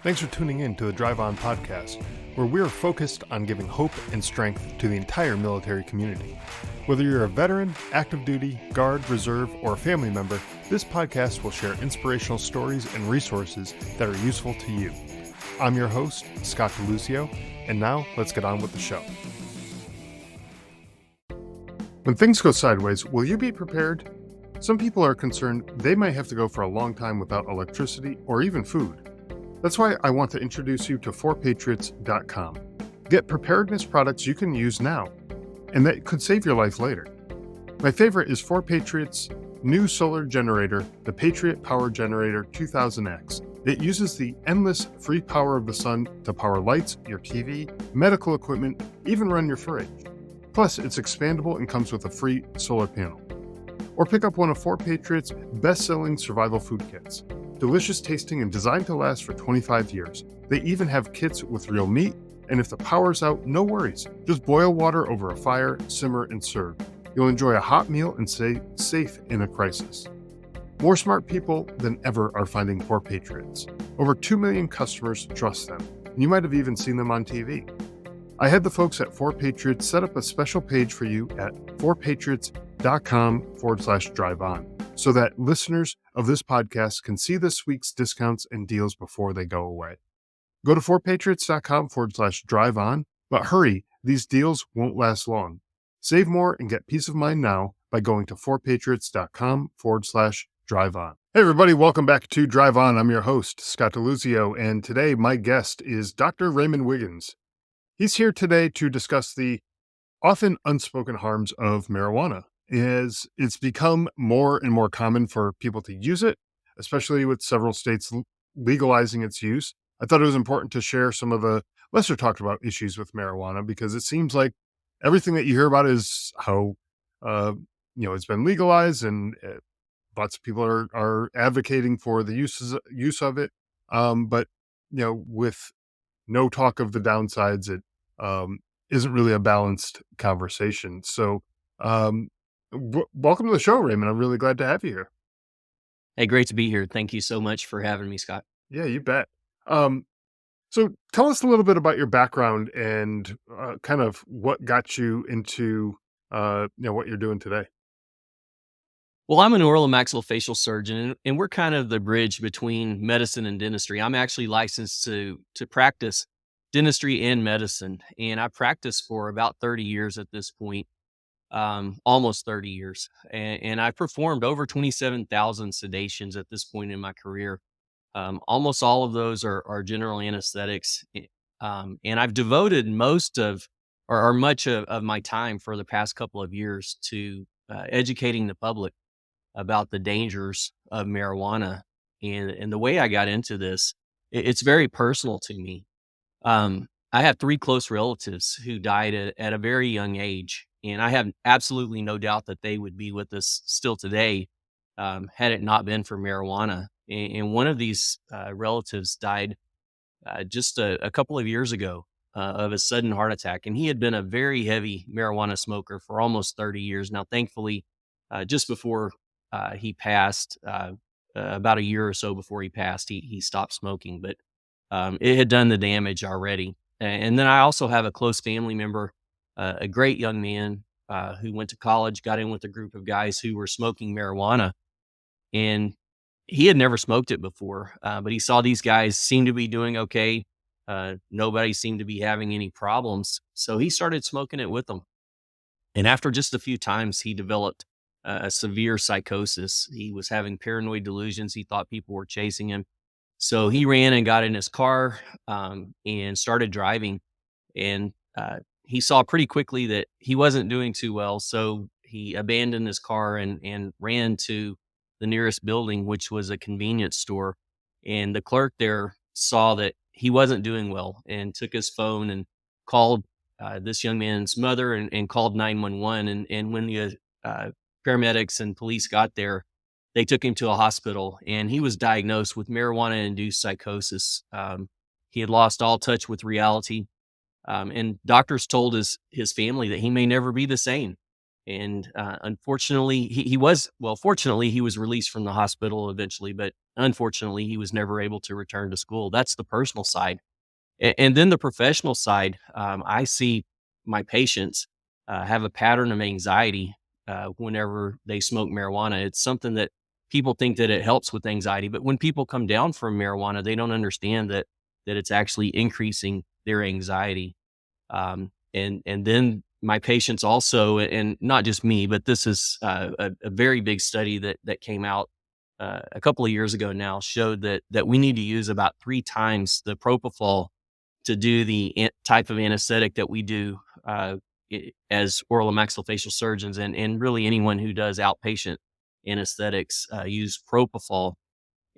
Thanks for tuning in to the Drive On podcast, where we are focused on giving hope and strength to the entire military community. Whether you're a veteran, active duty, guard, reserve, or a family member, this podcast will share inspirational stories and resources that are useful to you. I'm your host, Scott DeLuzio, and now let's get on with the show. When things go sideways, will you be prepared? Some people are concerned they might have to go for a long time without electricity or even food. That's why I want to introduce you to 4patriots.com. Get preparedness products you can use now, and that could save your life later. My favorite is 4Patriots' new solar generator, the Patriot Power Generator 2000X. It uses the endless free power of the sun to power lights, your TV, medical equipment, even run your fridge. Plus, it's expandable and comes with a free solar panel. Or pick up one of 4Patriots' best-selling survival food kits. Delicious tasting and designed to last for 25 years. They even have kits with real meat, and if the power's out, no worries. Just boil water over a fire, simmer, and serve. You'll enjoy a hot meal and stay safe in a crisis. More smart people than ever are finding 4Patriots. Over 2 million customers trust them, and you might have even seen them on TV. I had the folks at 4Patriots set up a special page for you at 4patriots.com/drive-on so that listeners of this podcast can see this week's discounts and deals before they go away. Go to 4patriots.com/drive-on, but hurry, these deals won't last long. Save more and get peace of mind now by going to 4patriots.com/drive-on. Hey everybody, welcome back to Drive On. I'm your host, Scott DeLuzio, and today my guest is Dr. Raymond Wiggins. He's here today to discuss the often unspoken harms of marijuana, as it's become more and more common for people to use it, especially with several states legalizing its use. I thought it was important to share some of the lesser talked about issues with marijuana, because it seems like everything that you hear about is how, it's been legalized, and lots of people are advocating for the use of it. But with no talk of the downsides, it isn't really a balanced conversation. So, welcome to the show, Raymond. I'm really glad to have you here. Hey, great to be here. Thank you so much for having me, Scott. Yeah, you bet. So tell us a little bit about your background and kind of what got you into what you're doing today. Well, I'm an oral and maxillofacial surgeon, and we're kind of the bridge between medicine and dentistry. I'm actually licensed to practice dentistry and medicine, and I practiced for about 30 years at this point, almost 30 years. And I performed over 27,000 sedations at this point in my career. Almost all of those are general anesthetics. And I've devoted most of, or much of my time for the past couple of years to educating the public about the dangers of marijuana. And the way I got into this, it's very personal to me. I have 3 close relatives who died at a very young age, and I have absolutely no doubt that they would be with us still today had it not been for marijuana. And one of these relatives died just a couple of years ago of a sudden heart attack, and he had been a very heavy marijuana smoker for almost 30 years. Now, thankfully, just before he passed, about a year or so before he passed, he stopped smoking, but it had done the damage already. And then I also have a close family member, a great young man who went to college, got in with a group of guys who were smoking marijuana, and he had never smoked it before, but he saw these guys seem to be doing okay. Nobody seemed to be having any problems, so he started smoking it with them. And after just a few times, he developed a severe psychosis. He was having paranoid delusions. He thought people were chasing him. So he ran and got in his car and started driving. And he saw pretty quickly that he wasn't doing too well. So he abandoned his car and ran to the nearest building, which was a convenience store. And the clerk there saw that he wasn't doing well and took his phone and called this young man's mother and called 911. And when the paramedics and police got there, they took him to a hospital, and he was diagnosed with marijuana-induced psychosis. He had lost all touch with reality, and doctors told his family that he may never be the same. And unfortunately, fortunately, he was released from the hospital eventually, but unfortunately, he was never able to return to school. That's the personal side. And then the professional side, I see my patients have a pattern of anxiety whenever they smoke marijuana. It's something that people think that it helps with anxiety, but when people come down from marijuana, they don't understand that it's actually increasing their anxiety. And then my patients also, and not just me, but this is a very big study that came out a couple of years ago now, showed that we need to use about 3 times the propofol to do the type of anesthetic that we do as oral and maxillofacial surgeons, and really anyone who does outpatient anesthetics use propofol,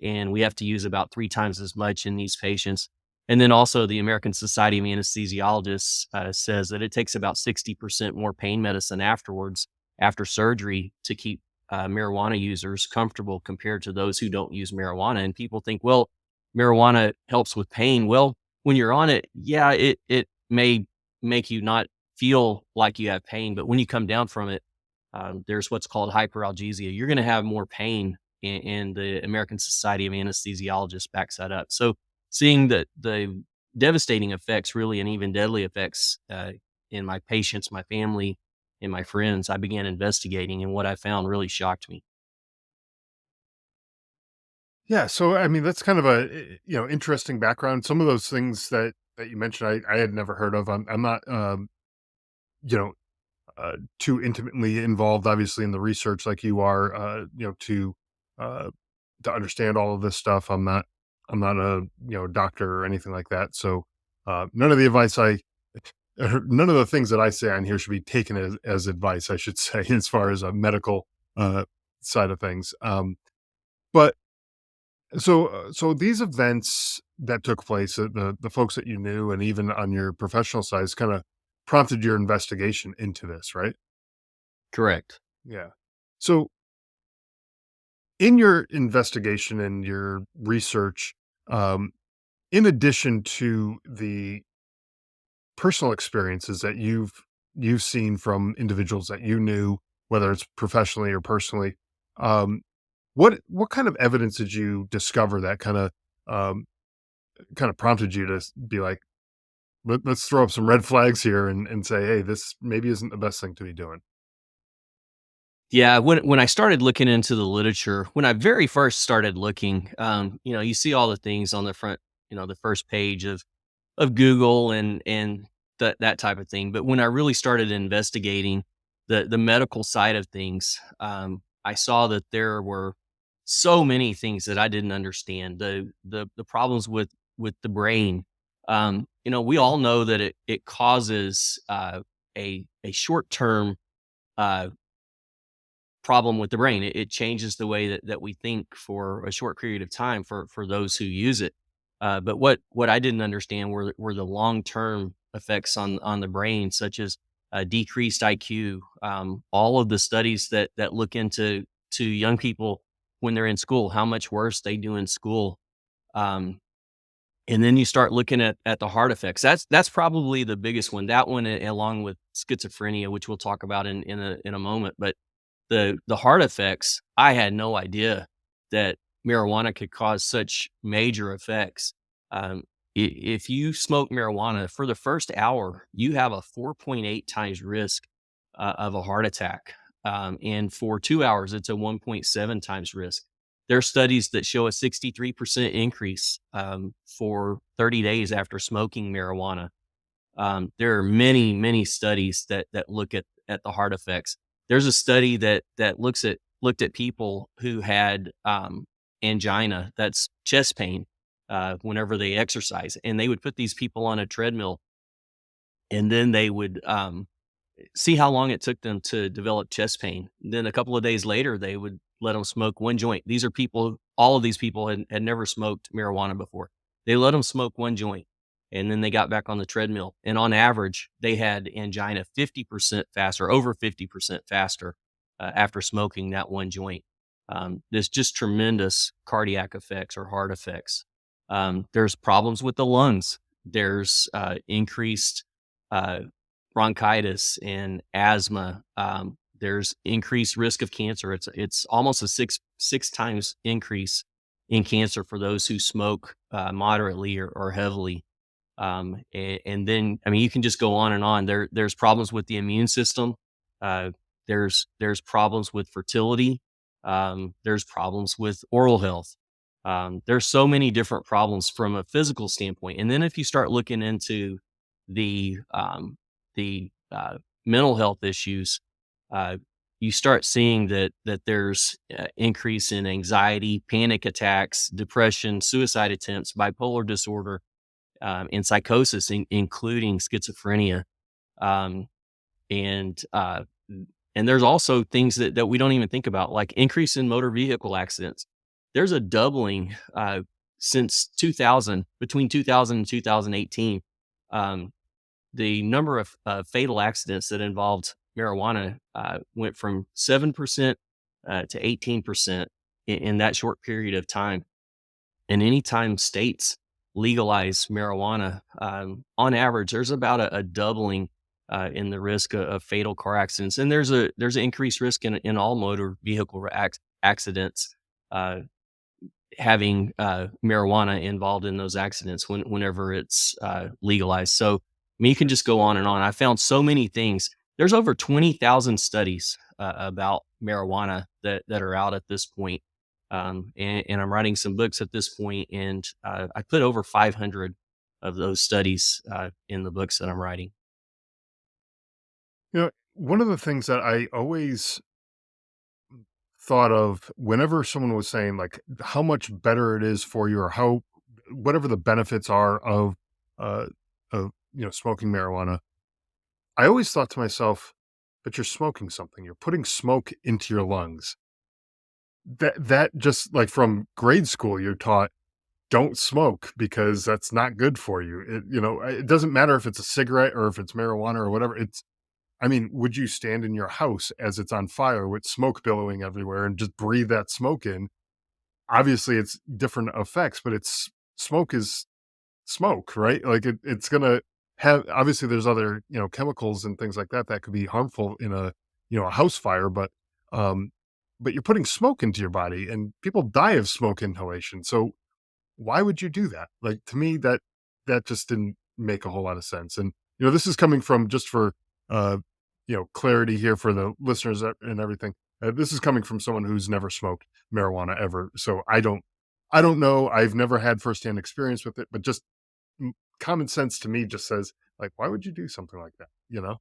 and we have to use about 3 times as much in these patients. And then also, the American Society of Anesthesiologists says that it takes about 60% more pain medicine afterwards, after surgery, to keep marijuana users comfortable compared to those who don't use marijuana. And people think, well, marijuana helps with pain. Well, when you're on it, yeah, it may make you not feel like you have pain, but when you come down from it, there's what's called hyperalgesia. You're going to have more pain, and the American Society of Anesthesiologists backs that up. So seeing the devastating effects, really, and even deadly effects in my patients, my family, and my friends, I began investigating, and what I found really shocked me. Yeah, so I mean that's kind of a interesting background. Some of those things that you mentioned, I had never heard of. I'm not you know too intimately involved, obviously, in the research like you are. Uh, to understand all of this stuff. I'm not a doctor or anything like that. So none of the advice I none of the things that I say on here should be taken as advice, I should say, as far as a medical uh, side of things. But so these events that took place, the folks that you knew, and even on your professional side, kind of prompted your investigation into this, right? Correct. Yeah. So in your investigation and your research, um, in addition to the personal experiences that you've seen from individuals that you knew, whether it's professionally or personally, um, what kind of evidence did you discover that um, kind of prompted you to be like, let's throw up some red flags here and say, hey, this maybe isn't the best thing to be doing. Yeah, when I started looking into the literature, when I very first started looking, you see all the things on the front, the first page of Google and that type of thing. But when I really started investigating the medical side of things, I saw that there were so many things that I didn't understand. The problems with the brain. We all know that it causes a short term uh, problem with the brain. It changes the way that we think for a short period of time for those who use it. But what I didn't understand were the long term effects on the brain, such as decreased IQ. All of the studies that look into to young people when they're in school, how much worse they do in school. Um, and then you start looking at the heart effects. That's probably the biggest one. That one, along with schizophrenia, which we'll talk about in a moment. But the heart effects, I had no idea that marijuana could cause such major effects. If you smoke marijuana for the first hour, you have a 4.8 times risk of a heart attack. And for 2 hours, it's a 1.7 times risk. There are studies that show a 63% increase for 30 days after smoking marijuana. There are many, many studies that look at the heart effects. There's a study that looked at people who had angina, that's chest pain, whenever they exercise, and they would put these people on a treadmill, and then they would see how long it took them to develop chest pain. Then a couple of days later, they would let them smoke one joint. These are people, all of these people had never smoked marijuana before. They let them smoke one joint, and then they got back on the treadmill. And on average, they had angina 50% faster, over 50% faster after smoking that one joint. There's just tremendous cardiac effects or heart effects. There's problems with the lungs. There's increased uh, bronchitis and asthma. There's increased risk of cancer. It's almost a six times increase in cancer for those who smoke moderately or heavily. And then, I mean, you can just go on and on. There's problems with the immune system. Uh, there's problems with fertility. There's problems with oral health. There's so many different problems from a physical standpoint. And then if you start looking into the mental health issues, uh, you start seeing that there's increase in anxiety, panic attacks, depression, suicide attempts, bipolar disorder, and psychosis, including schizophrenia. Um, and and there's also things that we don't even think about, like increase in motor vehicle accidents. There's a doubling since 2000, between 2000 and 2018. Um, the number of fatal accidents that involved marijuana went from 7% to 18% in that short period of time. And anytime states legalize marijuana, on average, there's about a doubling in the risk of fatal car accidents, and there's an increased risk in all motor vehicle accidents. Uh, Having marijuana involved in those accidents whenever it's legalized. So, I mean, you can just go on and on. I found so many things. There's over 20,000 studies about marijuana that are out at this point. And I'm writing some books at this point, and I put over 500 of those studies in the books that I'm writing. One of the things that I always thought of whenever someone was saying like how much better it is for you or how whatever the benefits are uh of smoking marijuana, I always thought to myself, but you're smoking something, you're putting smoke into your lungs. That just like from grade school you're taught don't smoke because that's not good for you. It doesn't matter if it's a cigarette or if it's marijuana or whatever. I mean, would you stand in your house as it's on fire with smoke billowing everywhere and just breathe that smoke in? Obviously, it's different effects, but it's smoke is smoke, right? Like it's gonna have obviously there's other, chemicals and things like that that could be harmful in a house fire, um, but you're putting smoke into your body and people die of smoke inhalation. So why would you do that? Like, to me, that just didn't make a whole lot of sense, and, this is coming from just for, uh, clarity here for the listeners and everything. This is coming from someone who's never smoked marijuana ever, so I don't know, I've never had firsthand experience with it, but just common sense to me just says, like, why would you do something like that, you know?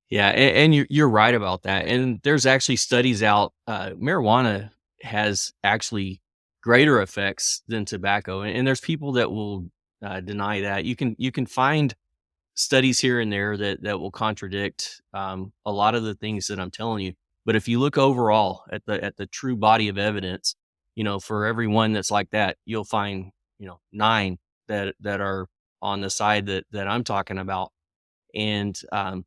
Yeah, and you're right about that. And there's actually studies out. Marijuana has actually greater effects than tobacco, and there's people that will deny that. You can find studies here and there that will contradict a lot of the things that I'm telling you. But if you look overall at the true body of evidence, for every one that's like that, you'll find nine that are on the side that I'm talking about. And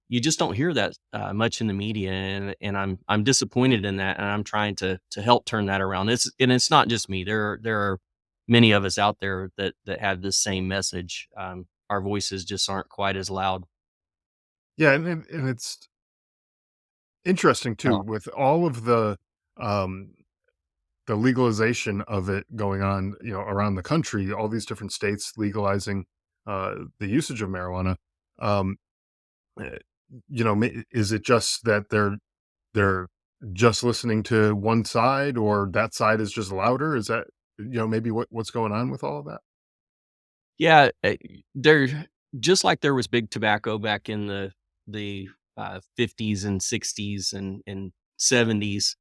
you just don't hear that much in the media, and I'm disappointed in that, and I'm trying to help turn that around. It's not just me. There are many of us out there that have this same message. Our voices just aren't quite as loud. Yeah, and it's interesting too Oh, with all of um the legalization of it going on, around the country, all these different states legalizing the usage of marijuana. Um, eh, is it just that they're just listening to one side, or that side is just louder? Is that maybe what's going on with all of that? yeah, there just like there was big tobacco back in the 50s and 60s and 70s.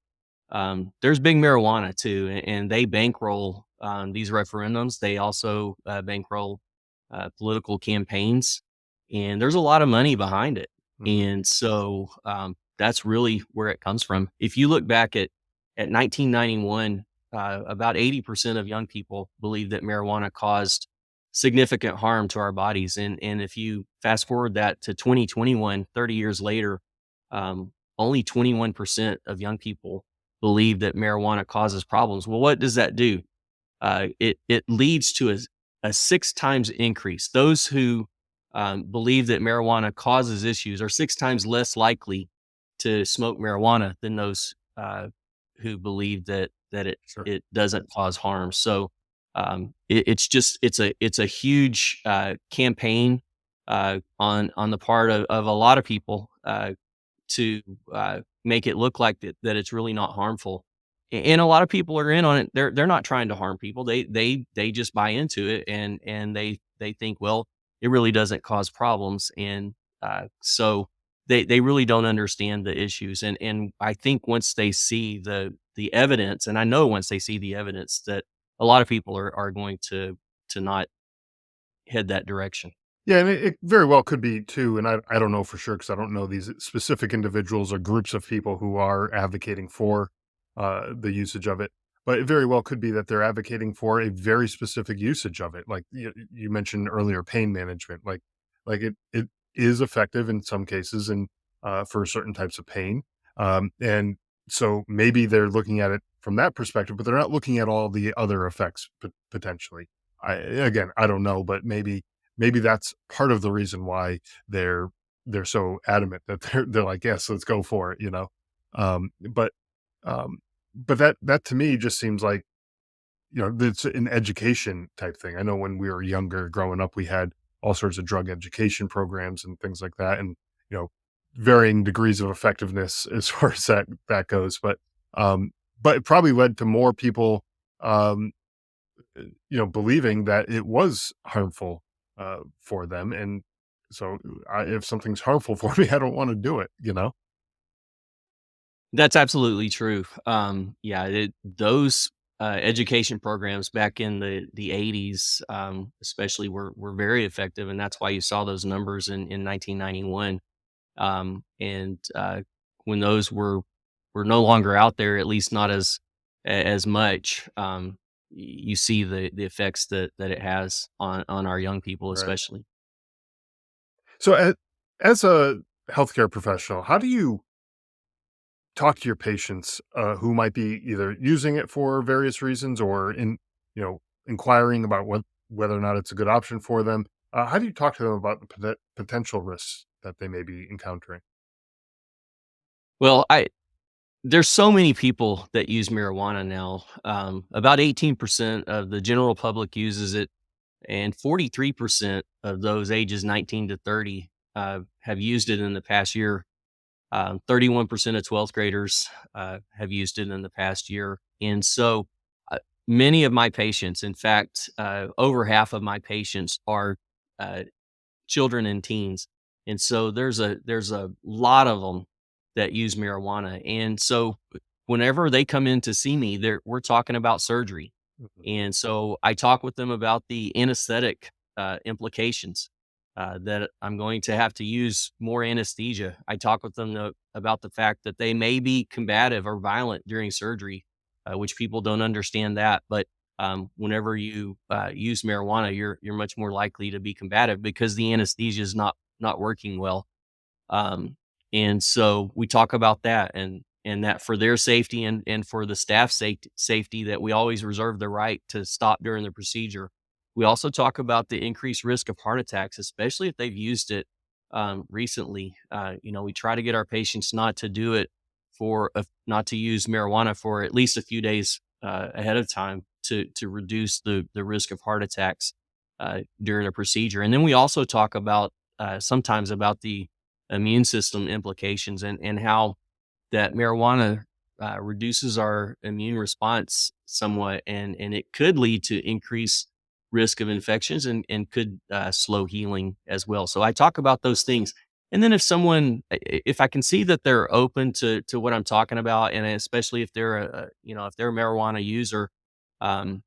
There's big marijuana too, and they bankroll these referendums. They also bankroll political campaigns, and there's a lot of money behind it. Mhm. And so that's really where it comes from. If you look back at 1991, about 80% of young people believe that marijuana caused significant harm to our bodies. And if you fast forward that to 2021, 30 years later, only 21% of young people believe that marijuana causes problems. Well, what does that do? It leads to a 6 times increase. Those who believe that marijuana causes issues are 6 times less likely to smoke marijuana than those who believe that Sure. it doesn't cause harm. So it's just it's a huge campaign on the part of a lot of people to make it look like that it's really not harmful. And a lot of people are in on it. They're not trying to harm people. They just buy into it, and they think, well, it really doesn't cause problems, and so they really don't understand the issues. And I think once they see the evidence, and I know once they see the evidence that a lot of people are going to not head that direction. Yeah, and it very well could be too, and I don't know for sure because I don't know these specific individuals or groups of people who are advocating for the usage of it. But it very well could be that they're advocating for a very specific usage of it. Like you mentioned earlier, pain management. Like it is effective in some cases and for certain types of pain. And so maybe they're looking at it from that perspective, but they're not looking at all the other effects potentially. I don't know, but maybe that's part of the reason why they're they're so adamant that they're like, "Yes, let's go for it," you know? Um, but, um, but that to me just seems like, it's an education type thing. I know when we were younger growing up, we had all sorts of drug education programs and things like that, and, you know, varying degrees of effectiveness as far as that goes, but it probably led to more people, um believing that it was harmful for them. And so if something's harmful for me, I don't want to do it, you know? That's absolutely true. Yeah, those education programs back in the 80s, especially, were very effective, and that's why you saw those numbers in 1991. And when those were no longer out there, at least not as much, you see the effects that it has on our young people, Right. especially. So as a healthcare professional, how do you talk to your patients who might be either using it for various reasons or inquiring about whether or not it's a good option for them? How do you talk to them about the potential risks that they may be encountering? Well, I there's so many people that use marijuana now. About 18% of the general public uses it, and 43% of those ages 19 to 30 have used it in the past year. 31% of 12th graders have used it in the past year. And so many of my patients, in fact, over half of my patients are uh, children and teens. And so there's a lot of them that use marijuana. And so whenever they come in to see me, we're talking about surgery. Mhm. And so I talk with them about the anesthetic implications, that I'm going to have to use more anesthesia. I talk with them about the fact that they may be combative or violent during surgery, which people don't understand that. But whenever you use marijuana, you're much more likely to be combative because the anesthesia is not working well. Um, and so we talk about that, and that for their safety and for the staff safety, that we always reserve the right to stop during the procedure. We also talk about the increased risk of heart attacks, especially if they've used it recently. We try to get our patients not to do it not to use marijuana for at least a few days ahead of time to reduce the risk of heart attacks during a procedure. And then we also talk about sometimes about the immune system implications, and how that marijuana reduces our immune response somewhat, and it could lead to increased risk of infections, and could slow healing as well. So I talk about those things. And then if I can see that they're open to what I'm talking about, and especially if they're if they're a marijuana user, um,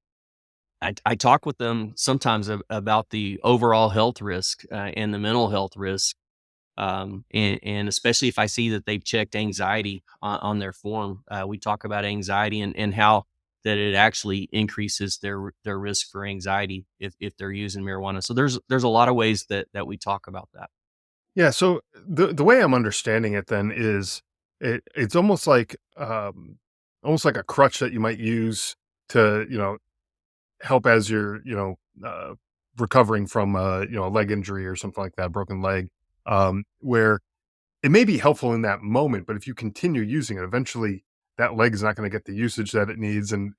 I talk with them sometimes about the overall health risk and the mental health risk, and especially if I see that they've checked anxiety on their form. We talk about anxiety, and how that it actually increases their risk for anxiety if they're using marijuana. So there's a lot of ways that we talk about that. Yeah, so the way I'm understanding it then is it's almost like a crutch that you might use to, help as you're, recovering from a leg injury or something like that, broken leg, where it may be helpful in that moment, but if you continue using it, eventually that leg is not going to get the usage that it needs, and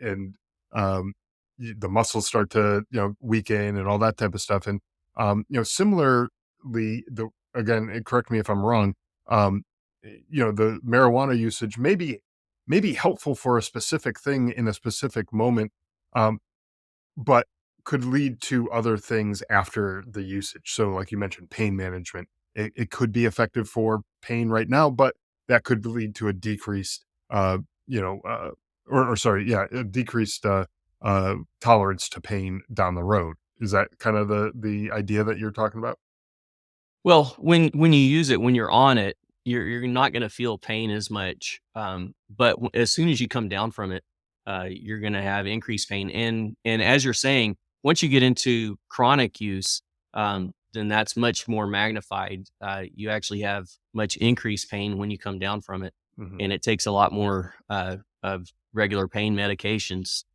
um, the muscles start to weaken and all that type of stuff. And similarly, the again, correct me if I'm wrong. Um, the marijuana usage may be helpful for a specific thing in a specific moment, um, but could lead to other things after the usage. So, like you mentioned, pain management. It could be effective for pain right now, but that could lead to a decreased, you know, or sorry, yeah, a decreased tolerance to pain down the road. Is that kind of the idea that you're talking about? Well, when you use it, when you're on it, you're not gonna feel pain as much, but as soon as you come down from it, you're gonna have increased pain, and as you're saying, once you get into chronic use, then that's much more magnified. You actually have much increased pain when you come down from it, Hmm. and it takes a lot more, of regular pain medications,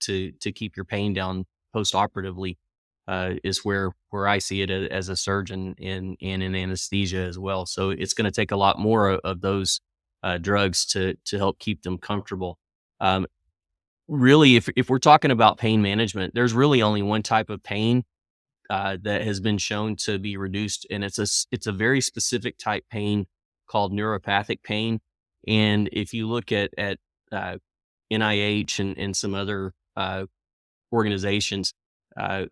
to keep your pain down postoperatively, is where I see it as a surgeon and in anesthesia as well. So it's going to take a lot more of those drugs to help keep them comfortable. Um, Really, if we're talking about pain management, there's really only one type of pain that has been shown to be reduced, and it's a very specific type pain called neuropathic pain. And if you look at uh, NIH and some other organizations,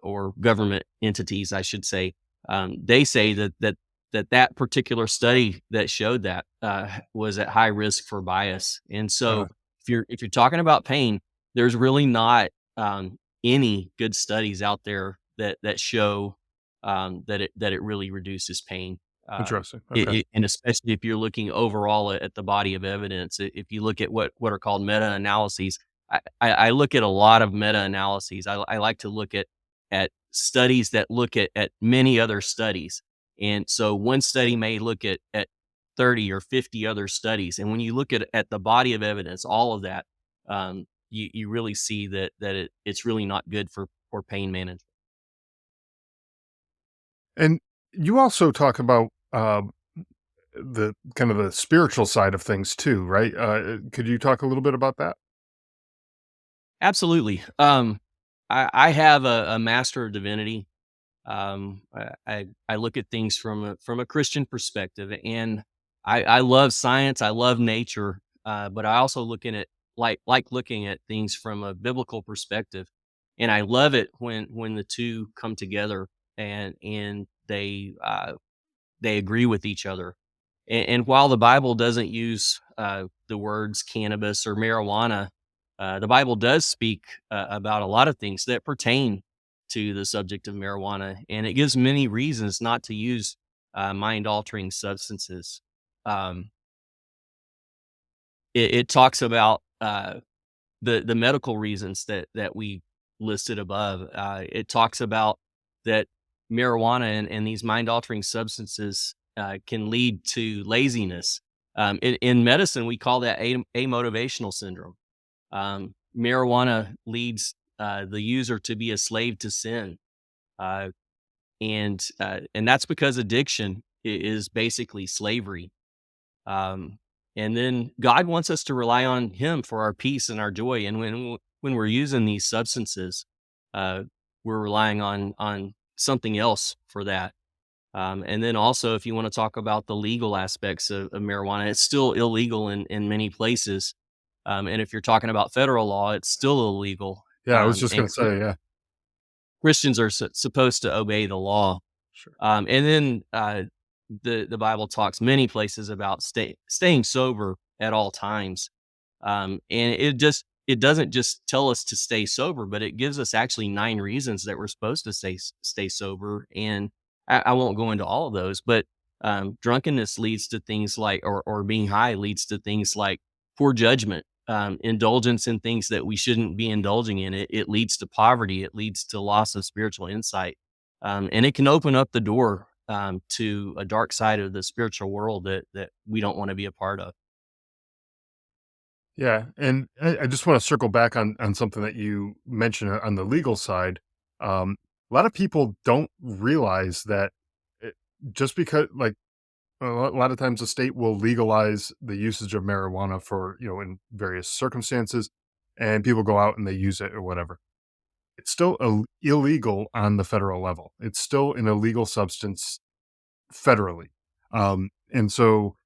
or government entities, I should say, they say that particular study that showed that was at high risk for bias. And Uh, so, if you're talking about pain, there's really not any good studies out there that show that it really reduces pain. Uh, Interesting. Okay. and especially if you're looking overall at the body of evidence, if you look at what are called meta analyses, I look at a lot of meta-analyses. I like to look at studies that look at many other studies. And so one study may look at 30 or 50 other studies. And when you look at the body of evidence, all of that, you really see that it's really not good for pain management. And you also talk about the kind of the spiritual side of things too, right? Could you talk a little bit about that? Absolutely. I have a Master of Divinity. I look at things from a Christian perspective, and I love science. I love nature, but I also look at it like looking at things from a biblical perspective, and I love it when the two come together and they agree with each other. And while the Bible doesn't use the words cannabis or marijuana, the Bible does speak about a lot of things that pertain to the subject of marijuana, and it gives many reasons not to use mind altering substances. Um, it talks about the medical reasons that we listed above. It talks about that marijuana and these mind altering substances can lead to laziness. In medicine, we call that amotivational syndrome. Marijuana leads the user to be a slave to sin, uh, and that's because addiction is basically slavery. Um, and then God wants us to rely on Him for our peace and our joy. And when we're using these substances, uh, we're relying on something else for that. And then also, if you want to talk about the legal aspects of marijuana, it's still illegal in many places. And if you're talking about federal law, it's still illegal. Yeah, I was just And gonna say, yeah, Christians are supposed to obey the law. sure. And then the Bible talks many places about staying sober at all times, and it doesn't just tell us to stay sober, but it gives us actually 9 reasons that we're supposed to stay sober. And I won't go into all of those, but drunkenness leads to things like, or being high leads to things like poor judgment. Indulgence in things that we shouldn't be indulging in. It leads to poverty. It leads to loss of spiritual insight, and it can open up the door to a dark side of the spiritual world that we don't want to be a part of. Yeah, and I just want to circle back on something that you mentioned on the legal side. A lot of people don't realize that it, just because, like, A lot of times the state will legalize the usage of marijuana for, in various circumstances, and people go out and they use it or whatever. It's still illegal on the federal level. It's still an illegal substance federally. And so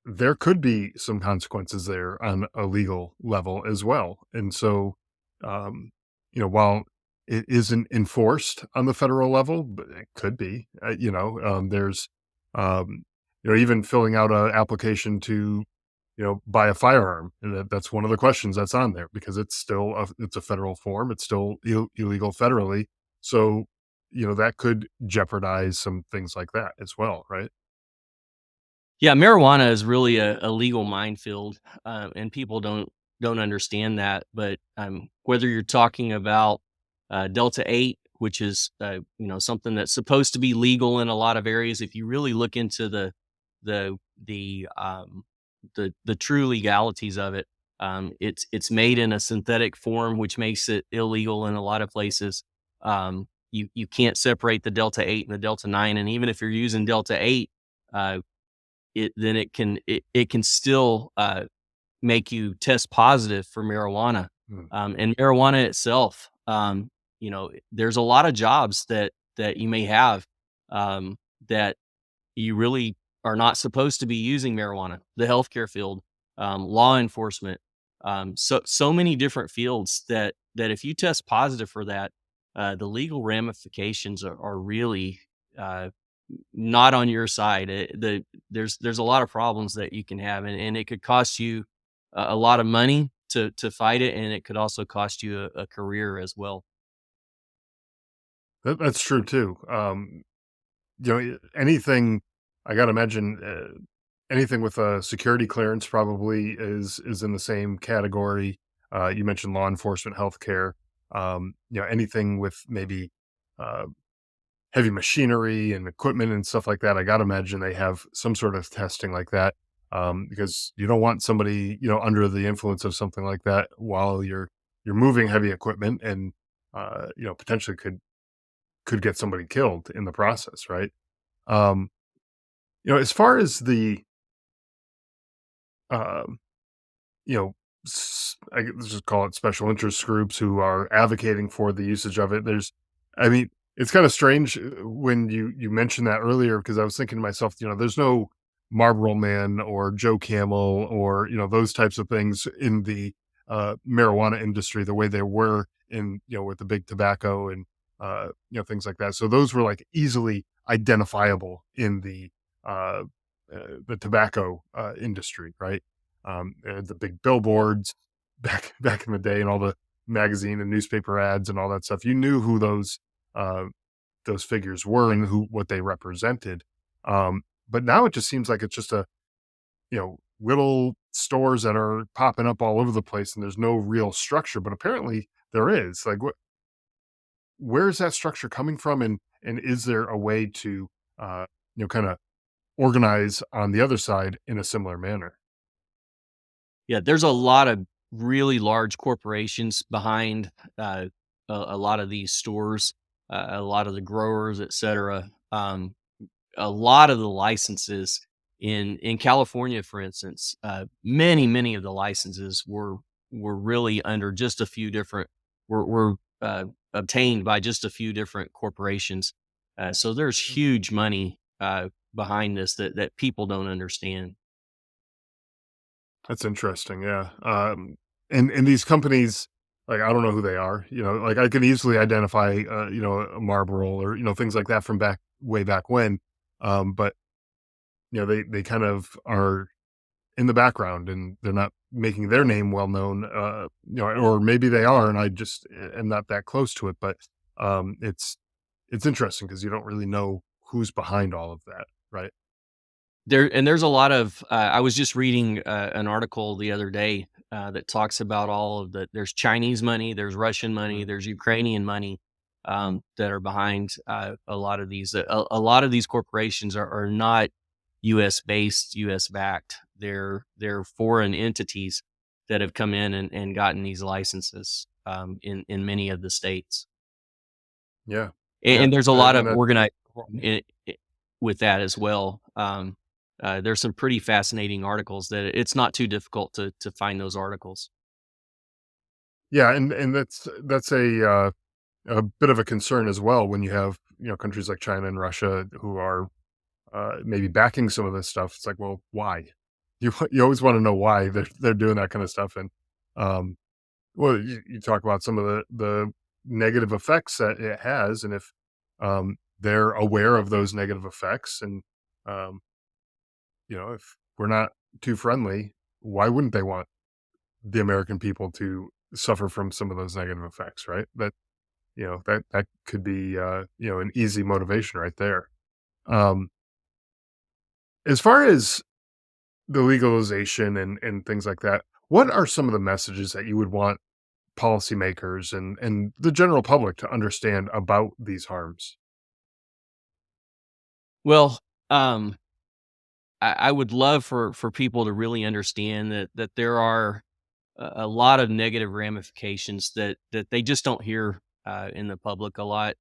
there could be some consequences there on a legal level as well. And so, um, while it isn't enforced on the federal level, but it could be, there's, um, even filling out an application to, buy a firearm. And that's one of the questions that's on there because it's a federal form. It's still illegal federally. So, that could jeopardize some things like that as well. Right. Yeah, marijuana is really a legal minefield, and people don't understand that. But whether you're talking about Delta 8, which is something that's supposed to be legal in a lot of areas, if you really look into the the um, the true legalities of it, it's made in a synthetic form, which makes it illegal in a lot of places. You can't separate the Delta 8 and the Delta 9, and even if you're using Delta 8. Uh, it can still make you test positive for marijuana. Mm. And marijuana itself, there's a lot of jobs that you may have that you really are not supposed to be using marijuana. The healthcare field, law enforcement, so many different fields that if you test positive for that, the legal ramifications are really uh, not on your side. There's a lot of problems that you can have, and it could cost you a lot of money to fight it, and it could also cost you a career as well. That's true too. Anything I gotta imagine, anything with a security clearance probably is in the same category. You mentioned law enforcement, healthcare, anything with maybe, uh, heavy machinery and equipment and stuff like that. I gotta imagine they have some sort of testing like that, because you don't want somebody, under the influence of something like that while you're moving heavy equipment and, potentially could get somebody killed in the process, right? Um, as far as the, um, you know, let's just call it special interest groups who are advocating for the usage of it. I mean, it's kind of strange when you mentioned that earlier because I was thinking to myself, there's no Marlboro Man or Joe Camel or those types of things in the marijuana industry the way they were in with the big tobacco and things like that. So those were like easily identifiable in uh, the tobacco industry, right? The big billboards back in the day, and all the magazine and newspaper ads and all that stuff. You knew who uh, those figures were and what they represented. But now it just seems like it's just a little stores that are popping up all over the place, and there's no real structure. But apparently there is. Like, where's that structure coming from, and is there a way to kind of organize on the other side in a similar manner? Yeah, there's a lot of really large corporations behind a lot of these stores, a lot of the growers, etc. A lot of the licenses in California, for instance, many of the licenses were really under just a few different were obtained by just a few different corporations. So there's huge money behind this that people don't understand. That's interesting, yeah, and these companies, like, I don't know who they are, like, I could easily identify, a Marlboro or, things like that from way back when, but, they kind of are in the background, and they're not making their name well known, or maybe they are, and I just am not that close to it, but, it's interesting because you don't really know who's behind all of that, right? There's a lot of I was just reading an article the other day that talks about all of there's Chinese money, there's Russian money, Mhm. there's Ukrainian money that are behind a lot of these. A lot of these corporations are not U.S. based, U.S. backed. They're foreign entities that have come in and gotten these licenses in many of the states, Yeah, and, yeah, and there's a lot and of that organized with that as well. There's some pretty fascinating articles that it's not too difficult to find those articles. Yeah, and that's a bit of a concern as well when you have, countries like China and Russia who are, maybe backing some of this stuff. It's like, well, why? You always wanna know why they're doing that kinda stuff, and, um, well, you talk about some of the negative effects that it has, and if, they're aware of those negative effects and, um, if we're not too friendly, why wouldn't they want the American people to suffer from some of those negative effects, right? That could be, an easy motivation right there. Um, as far as the legalization and things like that, what are some of the messages that you would want policymakers and the general public to understand about these harms? Well, um, I would love for people to really understand that there are a lot of negative ramifications that they just don't hear in the public a lot.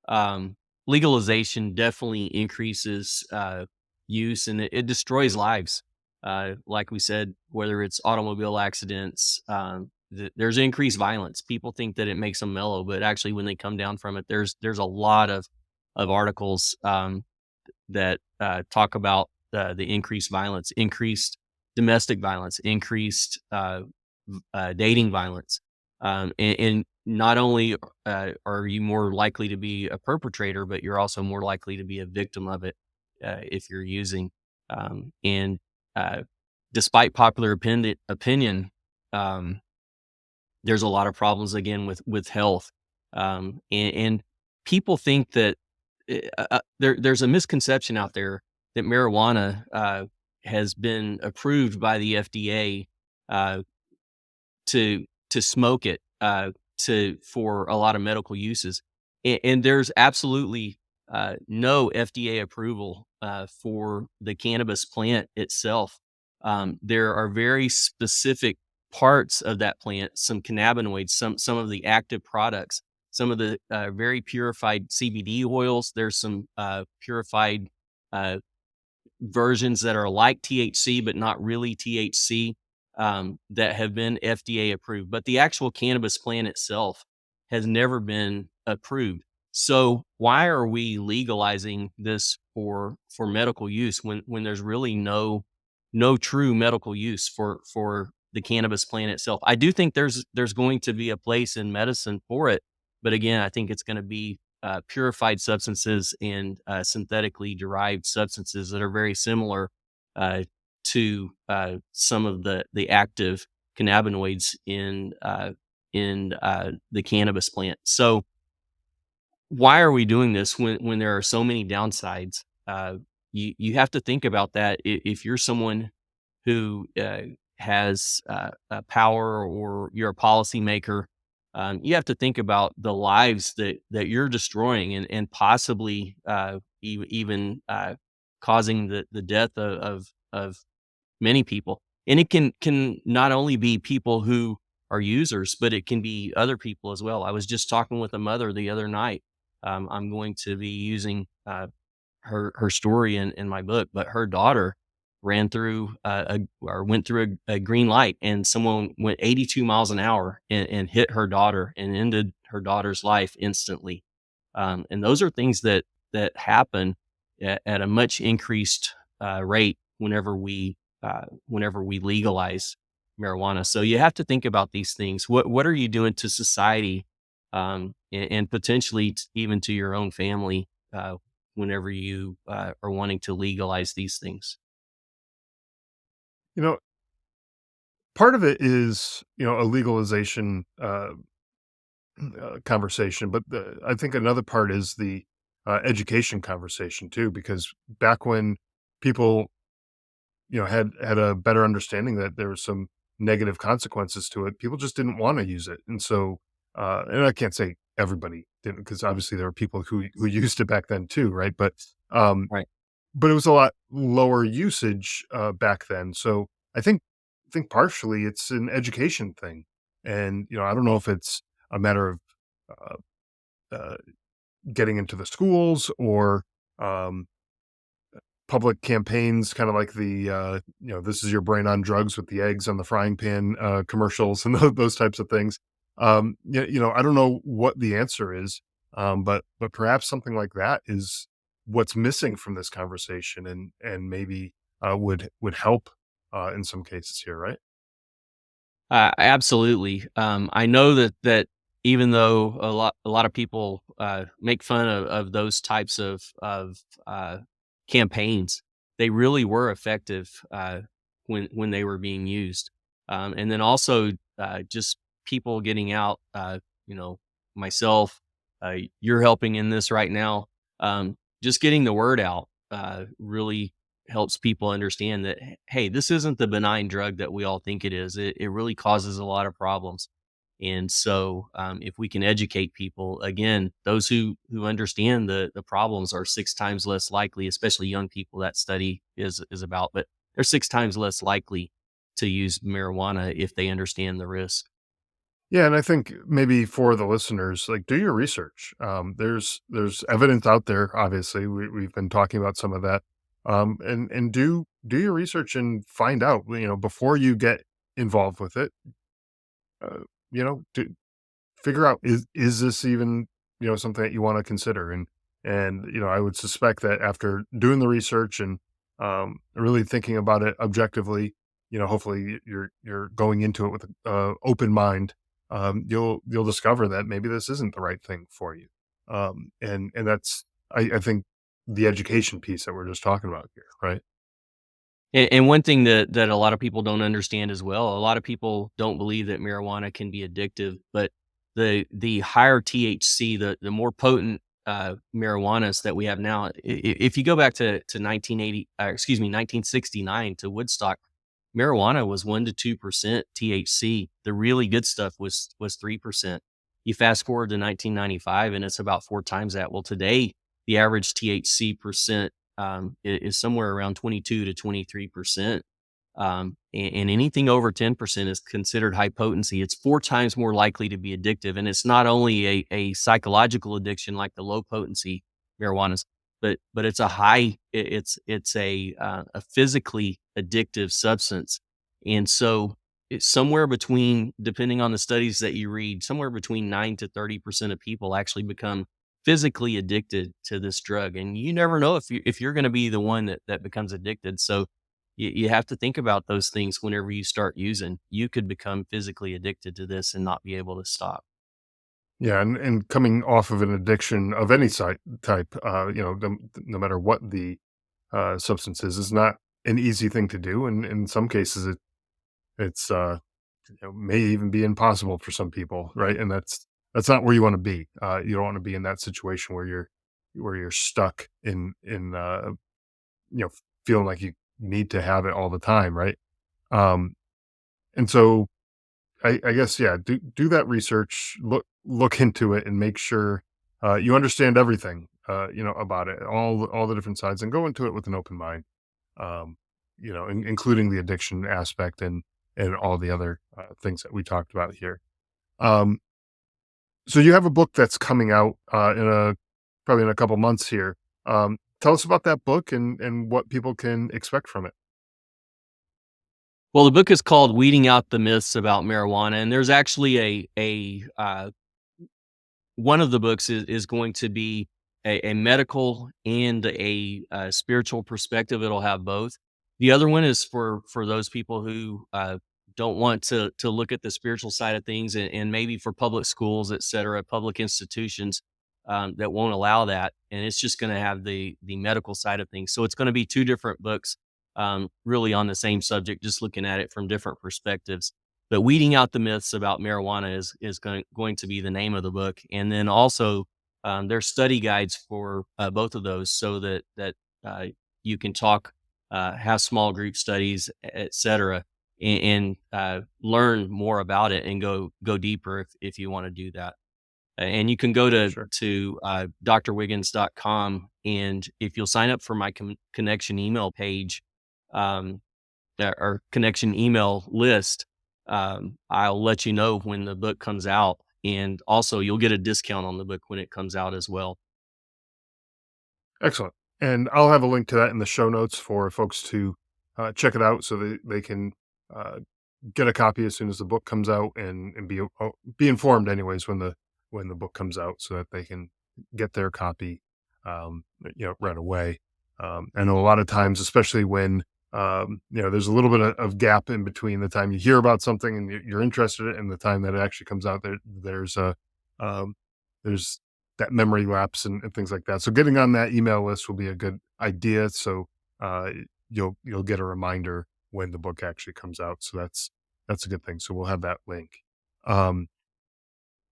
Um, Legalization definitely increases use, and it destroys lives. Like we said, whether it's automobile accidents, there's increased violence. People think that it makes them mellow, but actually, when they come down from it, there's a lot of articles that talk about the increased violence, increased domestic violence, increased dating violence. And not only are you more likely to be a perpetrator, but you're also more likely to be a victim of it if you're using. And despite popular opinion, um, there's a lot of problems again with health, and people think that there's a misconception out there that marijuana has been approved by the FDA uh, to smoke it, to for a lot of medical uses, and there's absolutely, no FDA approval, for the cannabis plant itself. There are very specific parts of that plant, some cannabinoids, some of the active products, some of the, very purified CBD oils. There's some, purified, uh versions that are like THC, but not really THC, that have been FDA approved. But the actual cannabis plant itself has never been approved. So why are we legalizing this for medical use when there's really no true medical use for the cannabis plant itself? I do think there's going to be a place in medicine for it, but again, I think it's going to be purified substances and synthetically derived substances that are very similar uh, to some of the active cannabinoids in the cannabis plant. So why are we doing this when there are so many downsides? You have to think about that if you're someone who has power or you're a policymaker. You have to think about the lives that you're destroying and possibly even causing the death of many people. And it can not only be people who are users, but it can be other people as well. I was just talking with a mother the other night. I'm going to be using her story in my book, but her daughter ran through or went through a green light, and someone went 82 miles an hour and hit her daughter and ended her daughter's life instantly. And those are things that happen at a much increased rate whenever we legalize marijuana. So you have to think about these things. What are you doing to society, and potentially even to your own family whenever you are wanting to legalize these things? You know, part of it is, a legalization, conversation, but I think another part is the, education conversation too, because back when people, had a better understanding that there was some negative consequences to it, people just didn't wanna use it, and so, and I can't say everybody didn't, because obviously there were people who used it back then too, right? Um, Right. but it was a lot lower usage, back then, so I think partially it's an education thing, and, I don't know if it's a matter of, uh uh, getting into the schools or, um, public campaigns, kind of like the this is your brain on drugs with the eggs on the frying pan commercials and those types of things. I don't know what the answer is, but perhaps something like that is what's missing from this conversation, and maybe would help in some cases here, right? Absolutely. I know that even though a lot of people make fun of those types of campaigns, they really were effective when they were being used. And then also just people getting out. You know, myself, you're helping in this right now. Just getting the word out really helps people understand that, hey, this isn't the benign drug that we all think it is. It really causes a lot of problems. And so, if we can educate people, again, those who understand the problems are 6 times less likely, especially young people. That study is about, but they're 6 times less likely to use marijuana if they understand the risk. Yeah, and I think maybe for the listeners, like, do your research. There's evidence out there. Obviously, we've been talking about some of that, and do your research and find out. Before you get involved with it. Uh, to figure out, is this even something that you want to consider, and I would suspect that after doing the research and really thinking about it objectively, hopefully you're going into it with an open mind. You'll discover that maybe this isn't the right thing for you, and that's, I think, the education piece that we're just talking about here, right? And one thing that a lot of people don't understand as well, a lot of people don't believe that marijuana can be addictive, but the higher THC, the more potent marijuanas that we have now, if you go back to 1980, excuse me, 1969 to Woodstock, marijuana was 1 to 2% THC. The really good stuff was 3%. You fast forward to 1995, and it's about 4 times that. Well, today the average THC percent is somewhere around 22 to 23%. And anything over 10% is considered high potency. It's 4 times more likely to be addictive. And it's not only a psychological addiction like the low potency marijuanas, but it's a it's a physically addictive substance. And so it's somewhere between, depending on the studies that you read, somewhere between 9 to 30% of people actually become physically addicted to this drug, and you never know if you're gonna be the one that becomes addicted, so you have to think about those things whenever you start using. You could become physically addicted to this and not be able to stop. Yeah, and coming off of an addiction of any type, no matter what the substance is not an easy thing to do, and in some cases it's may even be impossible for some people, right? And that's not where you want to be. You don't want to be in that situation where you're stuck in you know feeling like you need to have it all the time, right? Um, and so I guess, yeah, do that research, look into it, and make sure you understand everything about it, all the different sides, and go into it with an open mind. Including the addiction aspect and all the other things that we talked about here. Um, so you have a book that's coming out in a probably in a couple months here. Tell us about that book and what people can expect from it. Well, the book is called "Weeding Out the Myths About Marijuana," and there's actually one of the books is going to be a medical and a spiritual perspective. It'll have both. The other one is for those people who don't want to look at the spiritual side of things, and maybe for public schools, et cetera, public institutions that won't allow that, and it's just going to have the medical side of things. So it's going to be two different books, really on the same subject, just looking at it from different perspectives. But weeding out the myths about marijuana is going to be the name of the book, and then also there's study guides for both of those, so that uh, you can talk, have small group studies, etc., and learn more about it and go deeper if you want to do that. And you can go Sure. to drwiggins.com, and if you'll sign up for my connection email page, um, or connection email list, I'll let you know when the book comes out, and also you'll get a discount on the book when it comes out as well. Excellent. And I'll have a link to that in the show notes for folks to check it out so they can uh, get a copy as soon as the book comes out and be informed anyways when the book comes out so that they can get their copy right away. I know a lot of times, especially when there's a little bit of gap in between the time you hear about something and you're interested in it and the time that it actually comes out. Um, there's that memory lapse and things like that. So getting on that email list will be a good idea. So uh, you'll get a reminder when the book actually comes out. So that's a good thing. So we'll have that link. Um,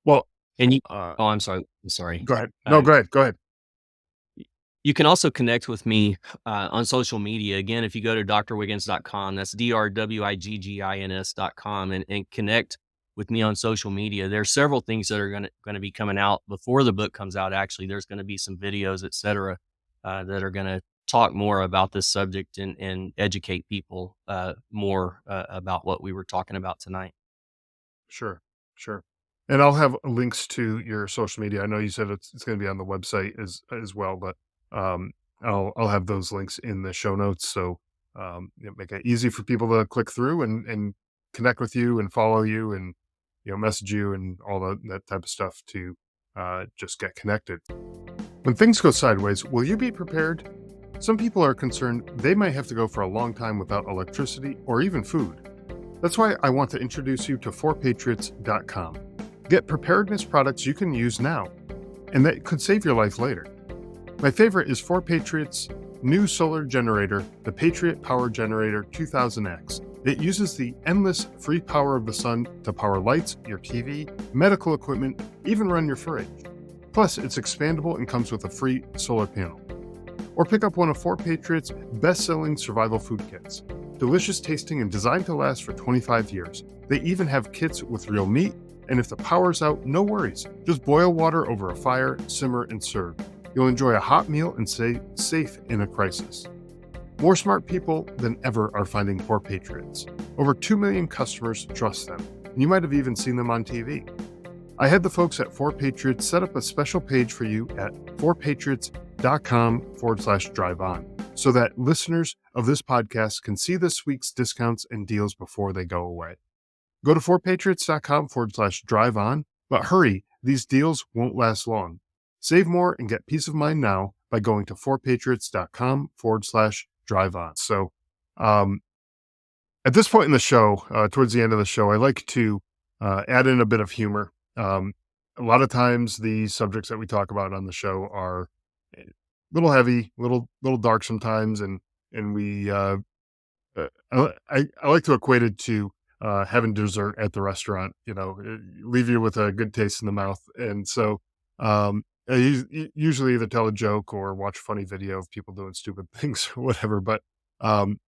well, And you uh, oh, I'm sorry. I'm sorry. go ahead. No, Uh, go ahead. Go ahead. you can also connect with me on social media. Again, if you go to drwiggins.com, that's drwiggins.com, and connect with me on social media. There are several things that are gonna be coming out before the book comes out. Actually, there's gonna be some videos, etc., that are gonna talk more about this subject and educate people more about what we were talking about tonight. Sure, sure. And I'll have links to your social media. I know you said it's going to be on the website as well, but um, I'll have those links in the show notes. So make it easy for people to click through and connect with you and follow you and message you and all that type of stuff to just get connected. When things go sideways, will you be prepared? Some people are concerned they might have to go for a long time without electricity or even food. That's why I want to introduce you to 4patriots.com. Get preparedness products you can use now and that could save your life later. My favorite is 4Patriots' new solar generator, the Patriot Power Generator 2000X. It uses the endless free power of the sun to power lights, your TV, medical equipment, even run your fridge. Plus, it's expandable and comes with a free solar panel. Or pick up one of 4Patriots' best-selling survival food kits. Delicious tasting and designed to last for 25 years. They even have kits with real meat, and if the power's out, no worries. Just boil water over a fire, simmer, and serve. You'll enjoy a hot meal and stay safe in a crisis. More smart people than ever are finding 4Patriots. Over 2 million customers trust them, and you might have even seen them on TV. I had the folks at 4Patriots set up a special page for you at 4patriots.com/drive on so that listeners of this podcast can see this week's discounts and deals before they go away. Go to 4patriots.com/drive on, but hurry, these deals won't last long. Save more and get peace of mind now by going to 4patriots.com/drive on. So, at this point in the show, towards the end of the show, I like to add in a bit of humor. A lot of times, the subjects that we talk about on the show are a little heavy, little dark sometimes, and we I like to equate it to having dessert at the restaurant. Leave you with a good taste in the mouth, and so usually either tell a joke or watch a funny video of people doing stupid things or whatever. But some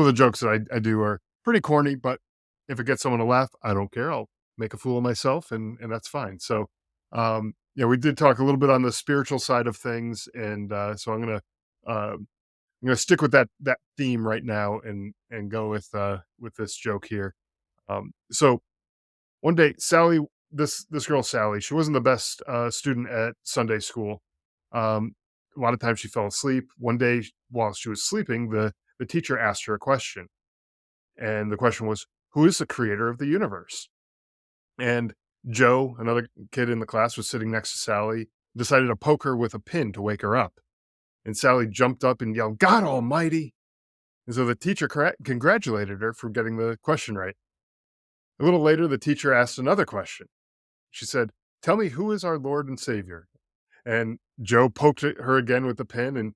of the jokes that I do are pretty corny, but if it gets someone to laugh, I don't care. I'll make a fool of myself, and that's fine. So, we did talk a little bit on the spiritual side of things, and so I'm gonna stick with that theme right now and go with this joke here. So one day, Sally, this girl Sally, she wasn't the best student at Sunday school. A lot of times she fell asleep. One day, while she was sleeping, the teacher asked her a question, and the question was, "Who is the creator of the universe?" And Joe, another kid in the class, was sitting next to Sally, decided to poke her with a pin to wake her up. And Sally jumped up and yelled, "God Almighty!" And so the teacher congratulated her for getting the question right. A little later, the teacher asked another question. She said, "Tell me, who is our Lord and Savior?" And Joe poked her again with the pin, and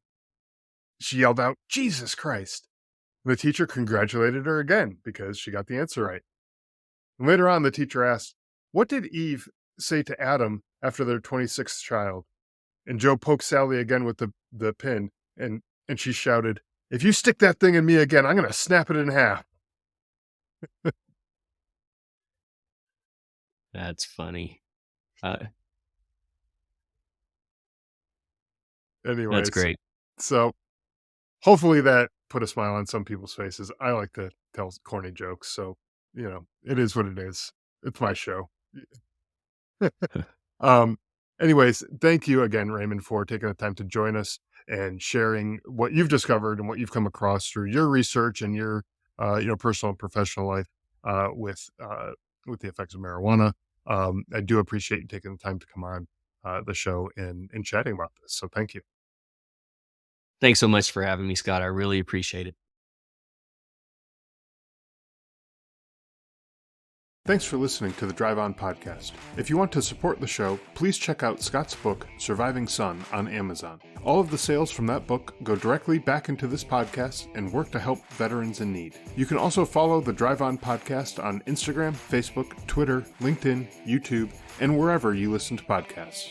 she yelled out, "Jesus Christ." And the teacher congratulated her again because she got the answer right. And later on, the teacher asked, "What did Eve say to Adam after their 26th child?" And Joe poked Sally again with the pin, and she shouted, "If you stick that thing in me again, I'm gonna snap it in half." That's funny. Uh, that's Anyways, great. so hopefully that put a smile on some people's faces. I like to tell corny jokes, so it is what it is. It's my show. Um, anyways, thank you again, Raymond, for taking the time to join us. and sharing what you've discovered and what you've come across through your research and your personal and professional life with the effects of marijuana. I do appreciate you taking the time to come on the show and chatting about this. So thank you. Thanks so much for having me, Scott. I really appreciate it. Thanks for listening to the Drive On podcast. If you want to support the show, please check out Scott's book, Surviving Son, on Amazon. All of the sales from that book go directly back into this podcast and work to help veterans in need. You can also follow the Drive On podcast on Instagram, Facebook, Twitter, LinkedIn, YouTube, and wherever you listen to podcasts.